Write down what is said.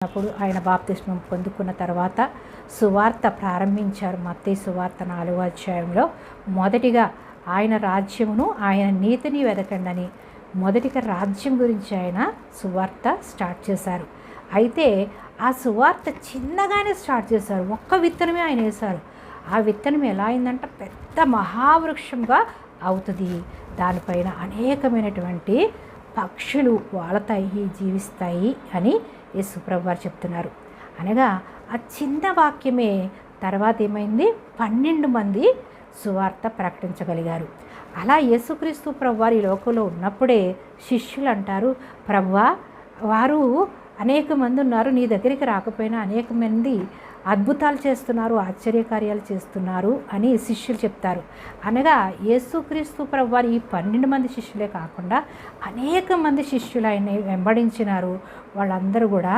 అప్పుడు ఆయన బాప్తిస్మం పొందుకున్న తర్వాత సువార్త ప్రారంభించారు. మత్తయి సువార్త 4వ అధ్యాయంలో మొదటిగా ఆయన రాజ్యమును ఆయన నీతిని వెదకండని మొదటిగా రాజ్యం గురించి ఆయన సువార్త స్టార్ట్ చేశారు. అయితే ఆ సువార్త చిన్నగానే స్టార్ట్ చేశారు. ఒక్క విత్తనమే ఆయన వేశారు. ఆ విత్తనం ఎలా అయిందంటే పెద్ద మహావృక్షంగా అవుతుంది. దానిపైన అనేకమైనటువంటి పక్షులు వాళతాయి, జీవిస్తాయి అని యేసుప్రభు వారు చెప్తున్నారు. అనగా ఆ చిన్న వాక్యమే తర్వాత ఏమైంది, 12 మంది సువార్త ప్రకటించగలిగారు. అలా యేసుక్రీస్తు ప్రభువారు ఈ లోకంలో ఉన్నప్పుడే శిష్యులు అంటారు, ప్రభువా వారు అనేక మంది ఉన్నారు, నీ దగ్గరికి రాకపోయినా అనేక మంది అద్భుతాలు చేస్తున్నారు, ఆశ్చర్యకార్యాలు చేస్తున్నారు అని శిష్యులు చెప్తారు. అనగా యేసుక్రీస్తు ప్రభువారు ఈ 12 మంది శిష్యులే కాకుండా అనేక మంది శిష్యులు ఆయన్ని వెంబడించినారు. వాళ్ళందరూ కూడా